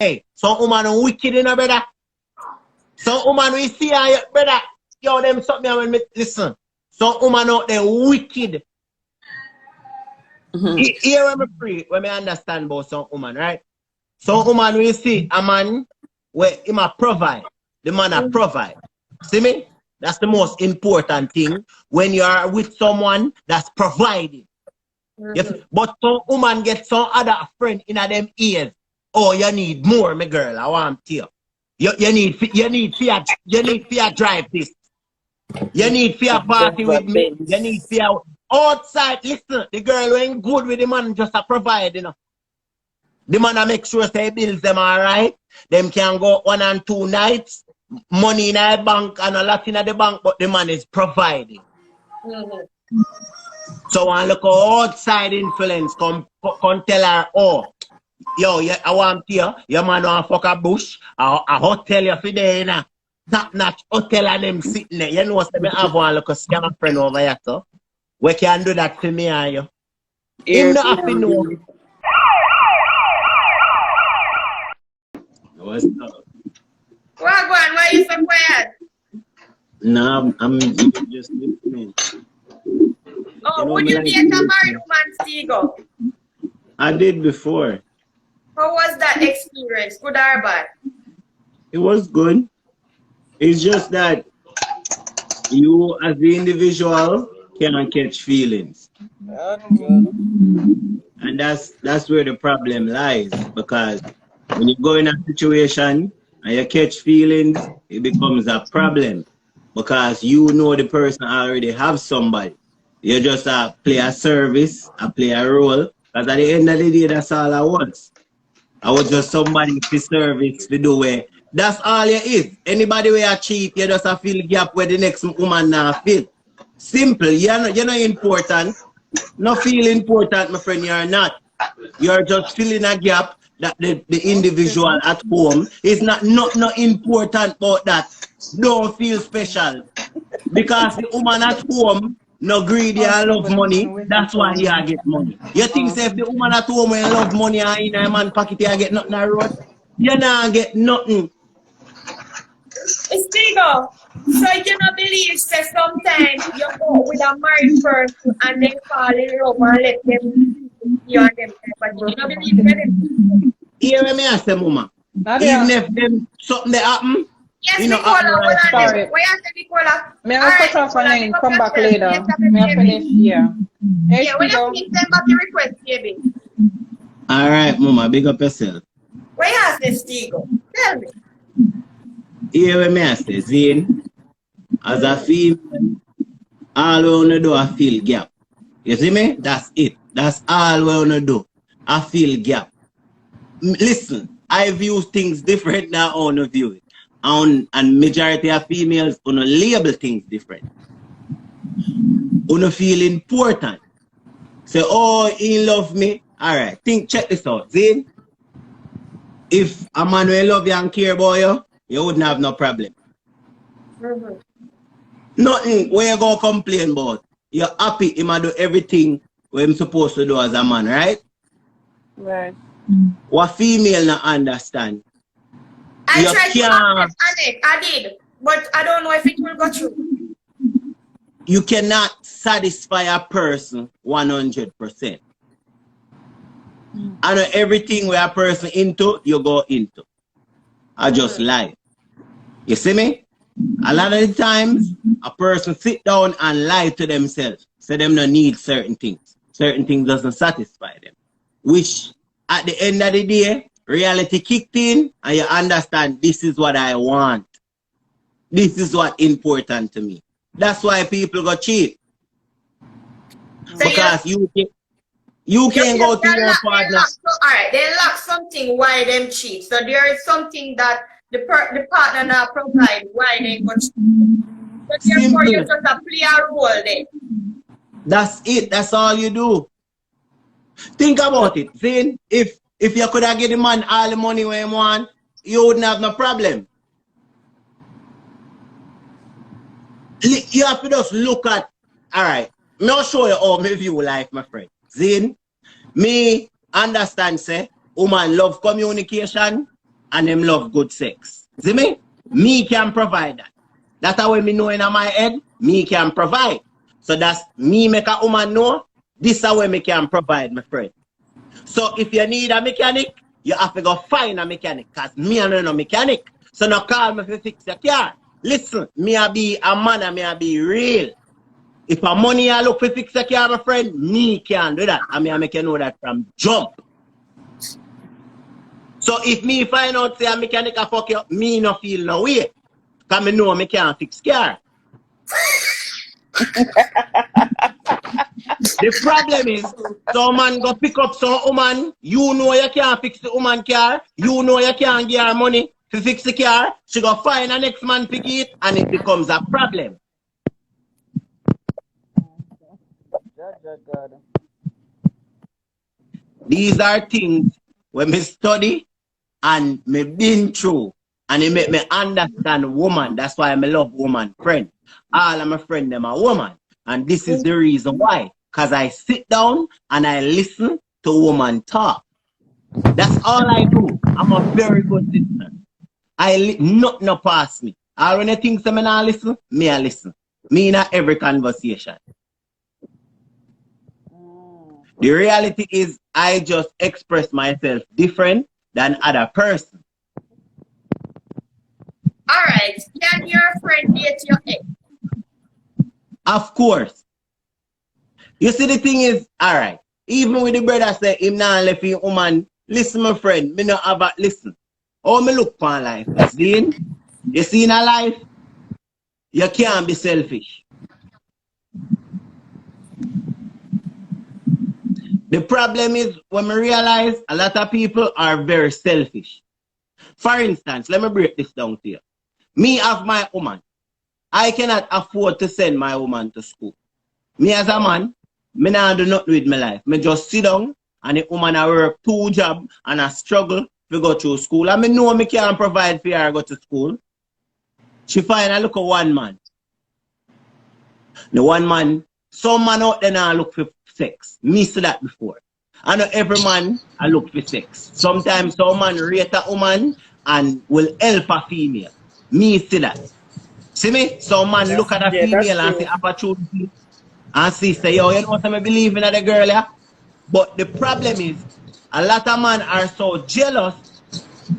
Hey, some woman are wicked, you know, brother. Some woman we see her, brother. Yo, them something when me listen. Some woman out there wicked. Here when me pray, when me understand about some woman, right? Some woman we see a man where he might provide. The man a provide. See me? That's the most important thing when you are with someone that's providing. But some woman get some other friend in them ears. Oh, you need more, my girl. I want to. You need fear drive this. You need fear party with me. You need fear outside. Listen, the girl ain't good with the man just a provide, you know. The man a make sure say bills them alright. Them can go 1 and 2 nights. Money in the bank and a lot in the bank, but the man is providing. So I look outside influence come tell her, oh, yo, I want you, your man want fuck a bush, a hotel you for there, you know. Top notch hotel and them sitting there. You know what I have one look a scam friend over here, so we can do that for me and you. Him not have to know. What's up? Wagwan, why you so quiet? No, I'm just listening. Oh, would you date a married woman, Stigo? I did before. How was that experience? Good or bad? It was good. It's just that you, as the individual, can catch feelings. And that's where the problem lies. Because when you go in a situation and you catch feelings, it becomes a problem. Because you know the person already have somebody. You just play a service, play a role. Because at the end of the day, that's all I was. I was just somebody to service, to do it. That's all you is. Anybody where you cheat, you just feel gap where the next woman now feel. Simple. You're not important. Not feel important, my friend, you're not. You're just filling a gap that the individual at home is not important about that. Don't feel special. Because the woman at home no greedy and love money, that's why he get money. You think say if the woman at home and love money and in a man pocket you get nothing on the road? You not get nothing. Stigo, so you don't believe that sometimes you go with a married person and they fall in love and let them you and them, but you don't believe that? Hear me I say, mama. Even if them something that happen, yes, you know, Nicola, sorry. where you say Nicola? May I cut off a line, come back later. May I finish here? Yeah, when you finish, send back your request, baby. Alright, mama, big up yourself. Where you say Stigo? Tell me. Here me I say, Zane, as a female, all we wanna do I feel gap. You see me? That's it. That's all we wanna do. I feel gap. Listen, I view things different now on a view it. And majority of females wanna label things different. Wanna feel important. Say, oh, he love me. Alright, check this out. Zane, if a man will love you and care about you, you wouldn't have no problem. Nothing where you go complain about. You're happy him do everything what I'm supposed to do as a man, right? Right. What female not understand? I tried to understand it. I did. But I don't know if it will go through. You cannot satisfy a person 100%. I know everything where a person into, you go into. I just lie. You see me? A lot of the times, a person sit down and lie to themselves. Say them no need certain things. Certain things doesn't satisfy them. Which, at the end of the day, reality kicked in and you understand this is what I want. This is what important to me. That's why people go cheat. So because you can go to your partner. Alright, they lack something why them cheat. So there is something that the partner not provide why they go cheat. So therefore you just play a role there. That's it. That's all you do. Think about it. Zane, if you could have given the man all the money when he want, you wouldn't have no problem. You have to just look at, alright, I'll show you how me view life, my friend. Zane, me understand, say, woman love communication and them love good sex. See me? Me can provide that. That's how me know in my head, me can provide. So that's me make a woman know, this is how me can provide, my friend. So if you need a mechanic, you have to go find a mechanic, because me and no mechanic. So now call me to fix your car. Listen, me a be a man and me a be real. If a money I look for fix a car, my friend, me can do that. And me I make you know that from jump. So if me find out say a mechanic a fuck you up, me no feel no way. Because me know me can't fix car. The problem is, some man go pick up some woman, you know you can't fix the woman car, you know you can't give her money to fix the car, she go find the next man pick it, and it becomes a problem. These are things when me study and me been through, and it make me understand woman. That's why I love woman friend. All of my friends them are woman. And this is the reason why. Because I sit down and I listen to woman talk. That's all I do. I'm a very good listener. Nothing no pass me. All when you think me not listen, me I listen. Me in every conversation. The reality is I just express myself different than other person. Alright, can your friend date your ex? Of course. You see the thing is, alright, even with the brother say him not left him woman, listen my friend, me not have a listen. How me look for life? You see in a life, you can't be selfish. The problem is when we realize a lot of people are very selfish. For instance, let me break this down to you. Me have my woman. I cannot afford to send my woman to school. Me as a man, me not do nothing with my life. Me just sit down and the woman I work 2 jobs and I struggle to go through school. And me know me can't provide for her to go to school. She find I look at one man. The one man, some man out there now look for sex. Me see that before. I know every man I look for sex. Sometimes some man rate a woman and will help a female. Me see that. See me? Some man look at a female and see opportunity and see say, yo, you know what I believe in the girl, yeah? But the problem is, a lot of men are so jealous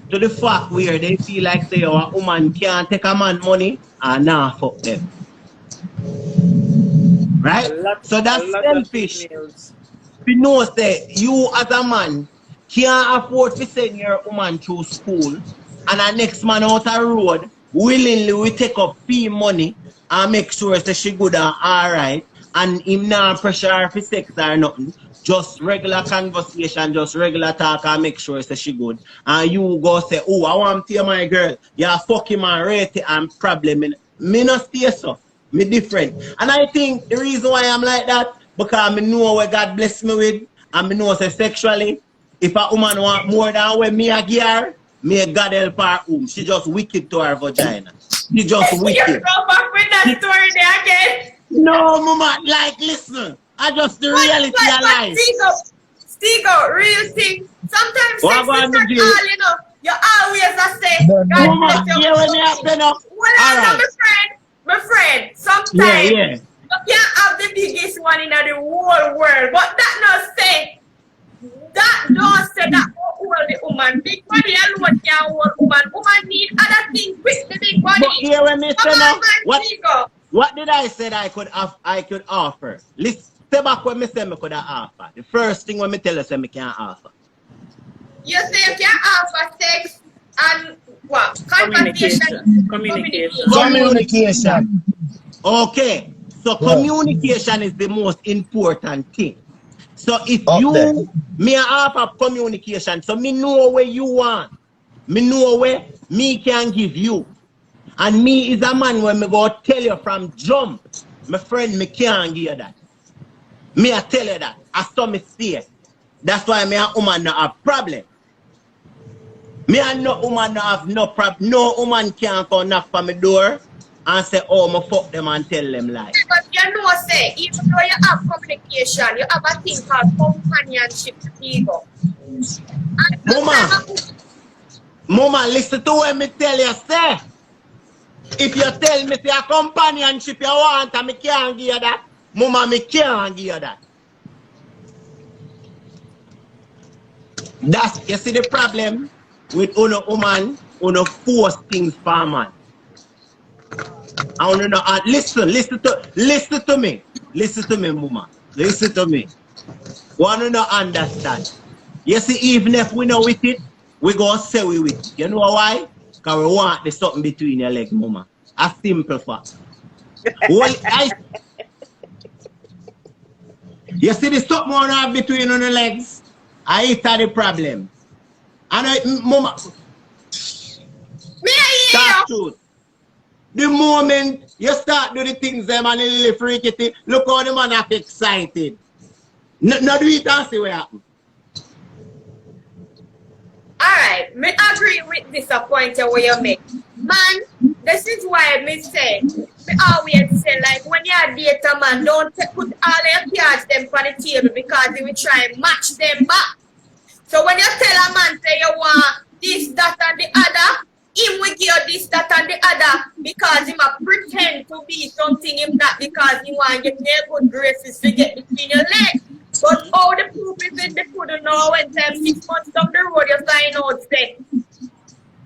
to the fact where they feel like say, yo, a woman can't take a man money and now fuck them. Right? So that's selfish. You know, say, you as a man can't afford to send your woman through school and the next man out the road willingly will take up fee money and make sure that she good and alright, and him not pressure her for sex or nothing. Just regular conversation, just regular talk and make sure that she good. And you go say, oh, I want to hear my girl. You're fucking my rate and problem. Me not stay so. Me different. And I think the reason why I'm like that, because I know what God bless me with, and I know say sexually, if a woman want more than what me I give her, may God help her womb. She just wicked to her vagina. She just wicked. You go back with that story there again. No, mama, like, listen. I just the reality of life. Stigo, real thing. Sometimes what sex is not all, you know. You always say, God mama, bless you. yeah, when you have been up. Well, I know, my friend, sometimes you can't have the biggest one in the whole world, but that don't say that hold the woman. Big body alone can't hold woman. Woman need other things with the big body. But here when me say now, what did I say that I could offer? Listen, step back when me say me could offer. The first thing when me tell you say me can't offer. You say you can't offer sex and what? Communication. Okay. So communication is the most important thing. So if me offer communication, so me know where you want. Me know where me can give you. And me is a man when me go tell you from jump, my friend, me can't give you that. Me I tell you that. I saw me say. That's why me and woman not have problem. Me and no woman not have no problem. No woman can't come knock on my door and say, oh, me fuck them and tell them lies. But you know, say, even though you have communication, you have a thing called companionship ego. Mama, Mama, listen to what me tell you, say. If you tell me say a companionship you want and me can't give you that, Mama, me can't give you that. That's, you see the problem with uno woman, uno force things for man. I don't know. Listen to me. Listen to me, Mama. Listen to me. Want to know understand. You see, even if we know with it, we go say we with it. You know why? Because we want the something between your legs, Mama. A simple fact. Well, you see the something one have between your legs? I hit the problem. And Mama. That's truth. The moment you start doing the things them and a little freaky, look how the man act excited. No do it and see what happens. Alright, me agree with this point where you make. Man, this is why me say, me always say, like, when you date a man, don't put all your cards them on the table because he will try and match them back. So when you tell a man, say you want this, that, and the other, him will give you this, that, and the other because he might pretend to be something him not because he want to get good graces to get between your legs. But all the proof is in the couldn't know when time 6 months down the road you find out say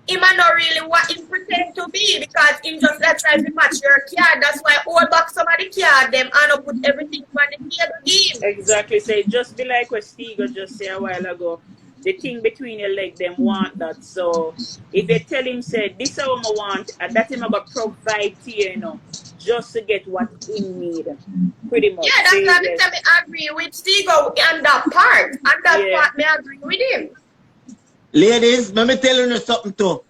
him are not really what he pretend to be because him just like try to match your card. That's why all back some of the card them and put everything on the table game. Exactly. So it just be like what Stigo just said a while ago. The thing between your leg, them want that. So if they tell him, say, this is what I want, and that him about provide to you, you know, just to get what he need. Pretty much. Yeah, that's why I me agree with Stigo on that part. And that part, me agree with him. Ladies, let me tell you something too.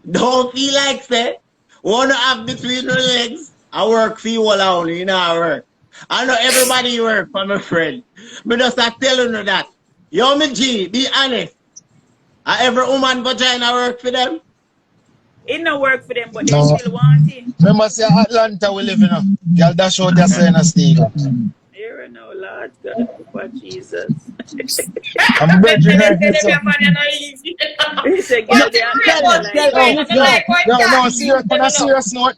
Don't feel like, say, want to have between your legs, I work for you all only, you know, I work. I know everybody work for my friend. But just I tell you that. Yo, me G, be honest. Every woman vagina work for them? It no work for them, but they still want it. Remember, say Atlanta we live in. Girl, that's what they're saying, Stigo. Here and now, Lord God, for Jesus. I'm begging her to say. No, serious, on a serious note,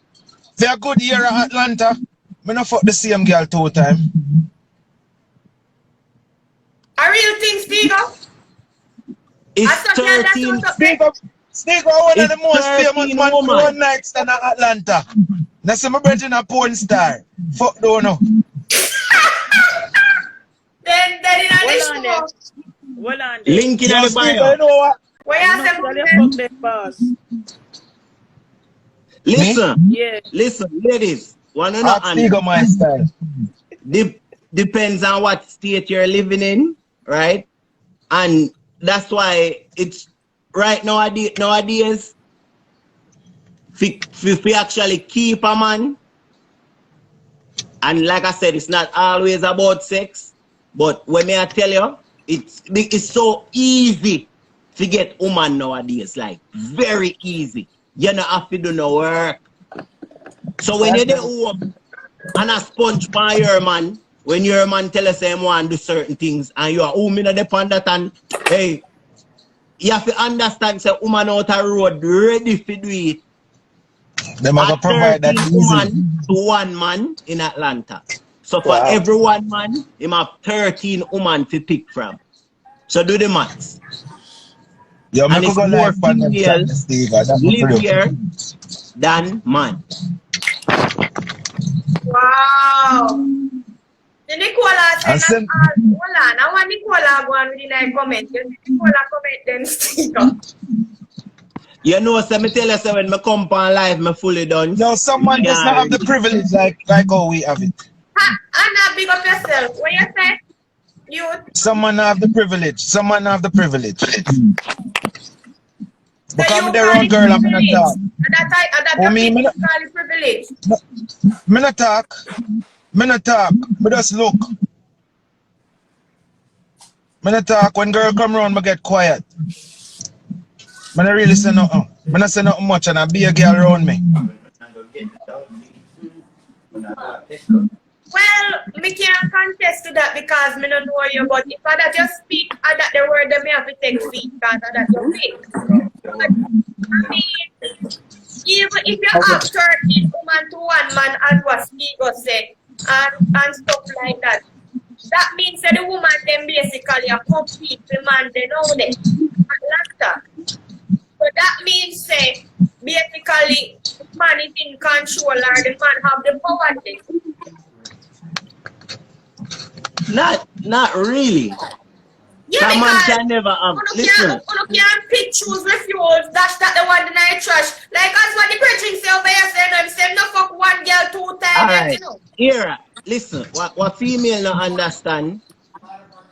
for a good year at Atlanta, I don't fuck the same girl 2 times. A real thing, Stigo? It's 13. Stigo, one of the most famous man for one night stand at Atlanta. That's my brother in a porn star. Fuck don't know. Then in the show. Well on there. Link in the bio. You know what? Where you say boss? Listen. Yeah. Listen, ladies. One and Stigo my style. Depends on what state you're living in, right? And that's why it's right nowadays if we actually keep a man, and like I said, it's not always about sex, but when I tell you, it's so easy to get woman nowadays, like very easy. You don't have to do no work. So when you're home and a sponge by your man, when your man tell us him want to do certain things and you are woman upon that, and hey, you have to understand say woman out the road ready to do it. They must provide that woman to one man in Atlanta. So for every one man, he have 13 women to pick from. So do the maths. Yeah, and it's more females live here than man. Wow. The Nicola said, hold on, I want Nicola go on with the comment. Nicola comment then Stigo. You know, so me tell you, so when I come on live, I fully done. No, someone does not have the privilege like how we have it. Anna, big up yourself. What you say? You. Someone have the privilege. Someone have the privilege. Because I'm the wrong girl, I'm gonna talk. Privilege. Me not talk. Me not talk. Me just look. Me not talk. When girl come around, me get quiet. Me not really say nothing. Me not say nothing much, and I be a girl around me. Well, me can't contest to that because me don't know you, but if I that just speak, I that the word that me have to take feet because I that you speak. But I mean, even if you ask 13 woman to one man and what Stigo say and stuff like that, that means that the woman then basically a compete the man they know them. Atlanta. So that means say basically man is in control or the man have the power then. Not really. Yeah, That man because can never have. Listen. you can't pick, choose, refuse, dash that the one in the trash. Like as what the preaching say over here saying, I'm saying no fuck one girl 2 times, Alright. you know. Here, listen, what female not understand,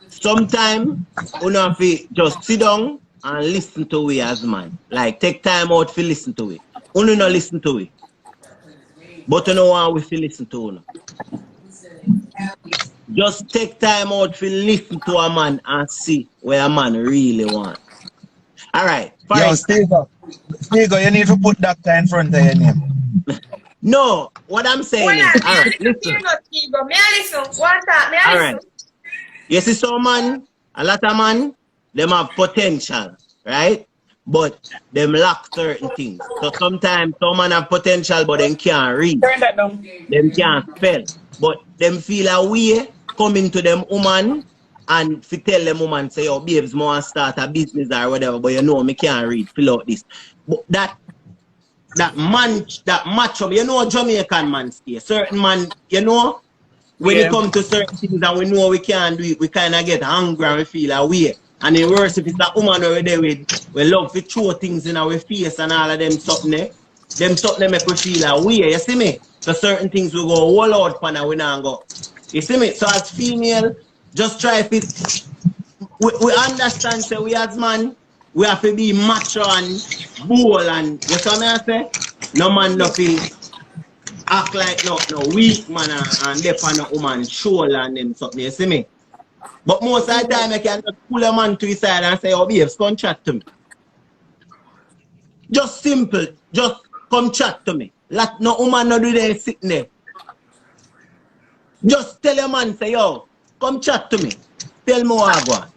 sometimes you know have to just sit down and listen to we as man. Like take time out to listen to it. Only not listen to it. But you know what we feel listen to you. Just take time out to listen to a man and see where a man really wants. Alright. Yo, Stigo, you need to put doctor in front of your name. No, what I'm saying is, alright, listen. May I listen? One time, may I Alright. listen? You see some man, a lot of man, them have potential, right? But them lack certain things. So sometimes some man have potential but them can't read. Turn that down. Them can't spell. But them feel a way coming to them woman and if you tell them woman say, oh babes, I want to start a business or whatever, but you know me can't read, fill out this. But that match up, you know Jamaican man stay. Certain man, you know, when it comes to certain things and we know we can't do it, we kind of get hungry and we feel away. And the worst if it's that woman over there we love to throw things in our face and all of them something there. Them something make we feel away, you see me? So certain things we go all out for now, we not go. You see me? So as female, just try to we understand say we as man, we have to be macho and bold and you see what I say? No man no feel act like no weak man and dep on a woman shoulder and them something, you see me? But most of the time I can just pull a man to his side and say, oh babes, come chat to me. Just simple, just come chat to me. Like no woman no do that sitting there. Just tell a man, say, yo, come chat to me. Tell me what I want.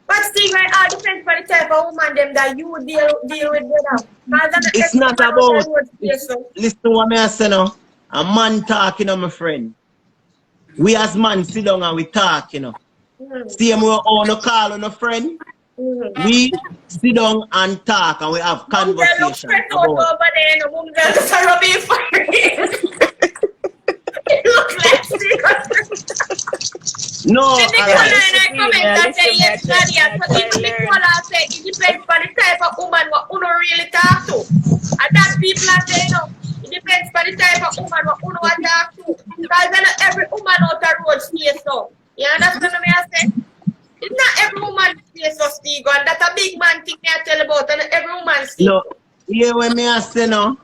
But still, it all depends on the type of woman them that you deal with them. It's not about, listen to what I say now. A man talking to my friend. We as man sit down and we talk, you know. Same way on a call on a friend. We sit down and talk and we have conversation about. Over there, no woman just a rubbing for it looks like no, it depends on the type of woman what you really talk to. And that people are saying, no, it depends on the type of woman what you talk to. Because not every woman out the road stays so. You understand what I say? It's not every woman stays so Stigo, and that's a big man thing I tell about, and every woman stays. No, yeah, when me I say no,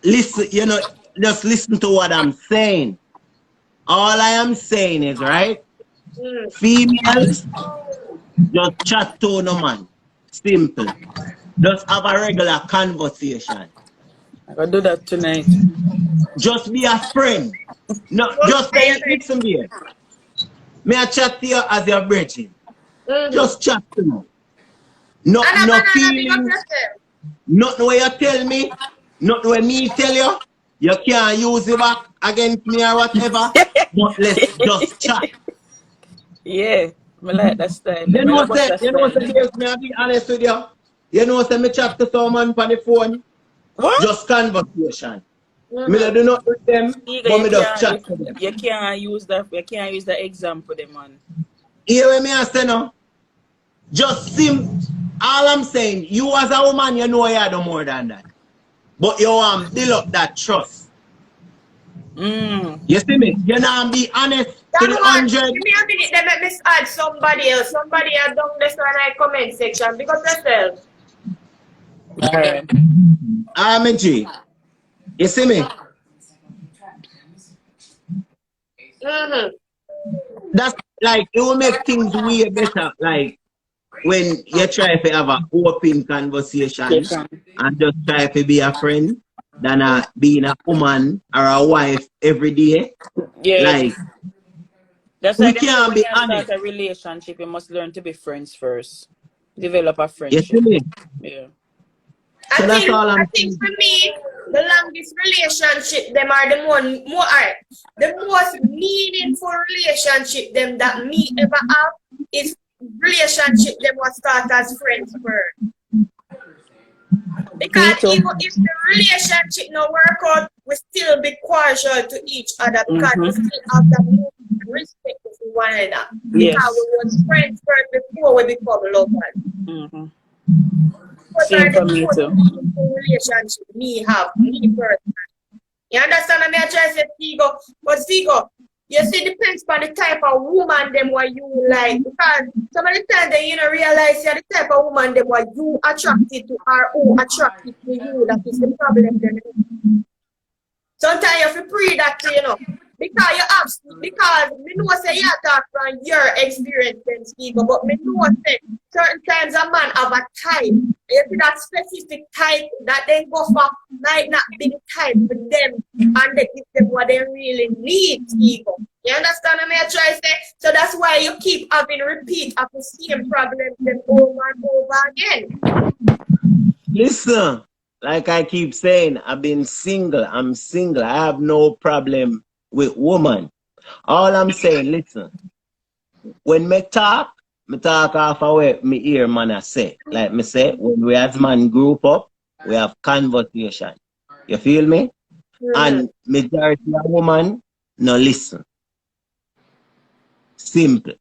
listen, you know, just listen to what I'm saying. All I am saying is, right? Females, just chat to no man. Simple. Just have a regular conversation. I'll do that tonight. Just be a friend. No, just say, listen here. May I chat to you as your brethren? Just chat to me. No feeling. Nothing where you tell me. Nothing where me tell you. You can't use it back against me or whatever. But let's just chat. Yeah, I like that style. You know what I'm being honest with you. You know what me chat to someone on the phone. What? Just conversation. Me don't do not with them, but me just chat to them. You can't use that. You can't use the example, the man. Hear what me I say now? Just all I'm saying, you as a woman, you know you do more than that. But you want to build up that trust. You see me? You know, be honest to the 100. Give me a minute, let me add somebody else. Somebody else down this one in the comment section. Because yourself. Alright. G. You see me? That's like, it will make things way better. Like, when you try to have an open conversation and just try to be a friend than being a woman or a wife every day. Yeah. Like, that's we like can't be honest. Start a relationship, you must learn to be friends first. Develop a friendship. You see me? Yeah. So that's all I I'm think saying. for me, the longest relationship them are the the most meaningful relationship them that me ever have is relationship them was start as friends first. Me Because too. even if the relationship no work out, we still be cordial to each other because we still have that mutual respect for one another. Because Yes. we was friends first before we become lovers. Mm-hmm. Those Same are for the me most too. meaningful relationship me have, me personally. You understand what I try to say, Tigo? But Tigo, you see, depends on the type of woman them what you like. Because some of the time they you know realize you're the type of woman them what you attracted to or who attracted to you. That is the problem then. Sometimes you have to pre that, you know. Because me know say you talk from your experience then Tigo, but me know say certain times a man have a type. You see that specific type that they go for might not be the type for them and they give them what they really need, Tigo. You understand what I try to say? So that's why you keep having repeat of the same problem them over and over again. Listen, like I keep saying, I've been single. I'm single. I have no problem with woman. All I'm saying, listen, when me talk half away, me hear man I say. Like me say, when we as man group up, we have conversation. You feel me? And majority of woman no listen. Simple.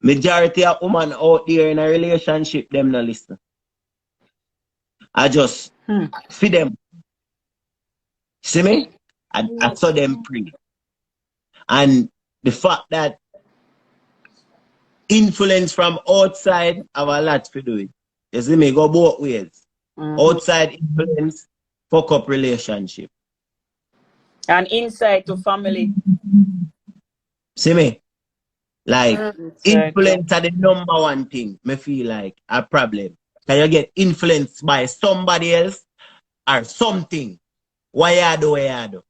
Majority of woman out there in a relationship, them no listen. I just feed them. See me? I saw them pray. And the fact that influence from outside have a lot to do it. You see me? Go both ways. Outside influence, fuck up relationship. And inside to family. See me? Like, influence are the number one thing, me feel like, a problem. Can you get influenced by somebody else or something? Why you do?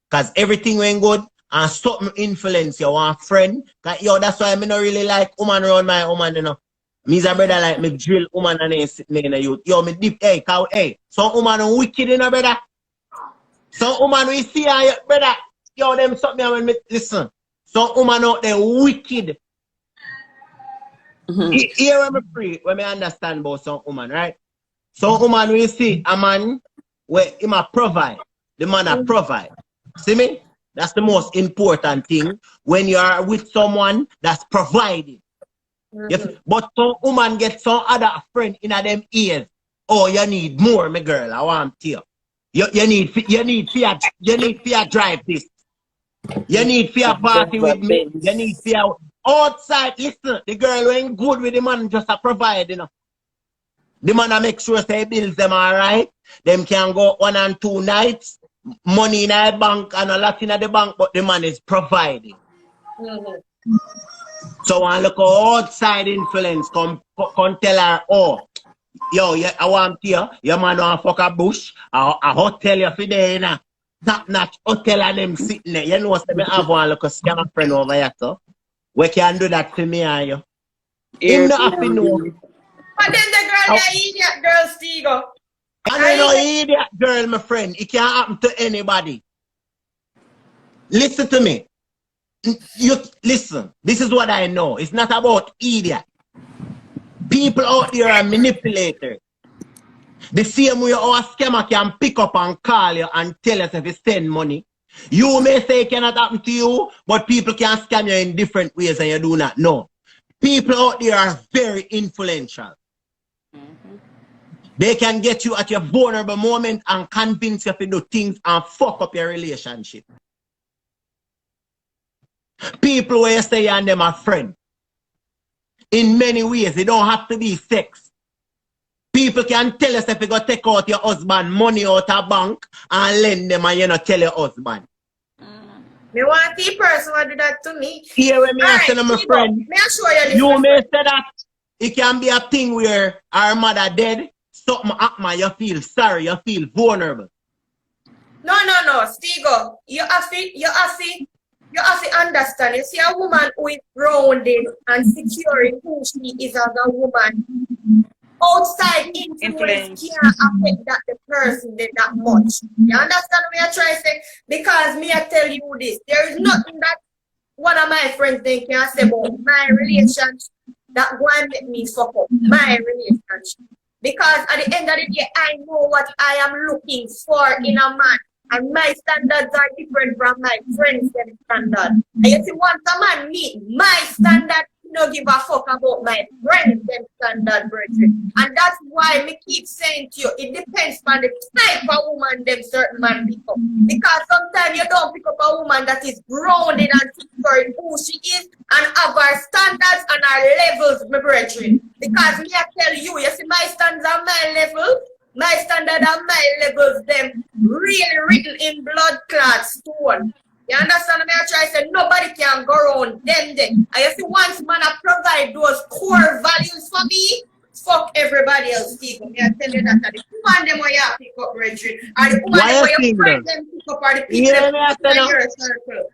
Because everything went good and something influence you want friend. Yo, that's why I not really like woman around my woman, you know. Me's a brother like me drill woman and then sitting in the youth. Yo, me deep, hey, some woman wicked in a brother. Some woman we see her, brother. Yo, them something when me listen. Some woman out there wicked. Here when me pray, when me understand about some woman, right? Some woman we see a man where he might provide. The man that provide. See me? That's the most important thing when you are with someone that's providing. But some woman get some other friend in them ears. Oh, you need more, my girl. I want to. You need fear drive this. You need fear party with me. You need fear outside. Listen, the girl ain't good with the man just a provide, you know. The man that make sure say bills them alright. Them can go 1 and 2 nights. Money in the bank and a lot in the bank, but the man is providing. So I look outside influence come tell her, oh, yo, I want you, your man want fuck a bush, a hotel you for there, you know. Top notch hotel and them sitting there. You know what I have one look a scam friend over here, so we can do that to me and you. Him not have to know. But then the girl, the idiot girl, Stigo. And you know, idiot girl, my friend, it can't happen to anybody. Listen to me. You listen, this is what I know. It's not about idiot. People out there are manipulators. The same way our scammer can pick up and call you and tell us if you send money. You may say it cannot happen to you, but people can scam you in different ways and you do not know. People out there are very influential. They can get you at your vulnerable moment and convince you to do things and fuck up your relationship. People where you say and them are friends. In many ways, it don't have to be sex. People can tell us if you go take out your husband money out of bank and lend them and you not tell your husband. Me want the person who do that to me. Here when me I tell my friend, may I show you this? you may say that it can be a thing where our mother dead, something happen, you feel sorry, you feel vulnerable. No, Stigo. You have to understand. You see a woman who is grounded and secure in who she is as a woman. outside influence can't affect that the person did that much. You understand what I try to say? Because me I tell you this, there is nothing that one of my friends they can say about my relationship that one make me fuck up my relationship. Because at the end of the day, I know what I am looking for in a man. And my standards are different from my friends' standards. And you see, once a man meet my standard, he don't give a fuck about my friends' standard, brethren. And that's why me keep saying to you, it depends on the type of woman them certain man pick up. Because sometimes you don't pick up a woman that is grounded and secure in who she is and have her standards and her levels, my brethren. Because me I tell you, you see, my standards are my level. My standard and my levels, them really written in blood clot stone. You understand me? I try to say nobody can go around them there. And you see, once man I provide those core values for me, fuck everybody else, people. Me I tell you that the woman them where you pick up, brethren. And the woman them where you friend them pick up are the people in your circle.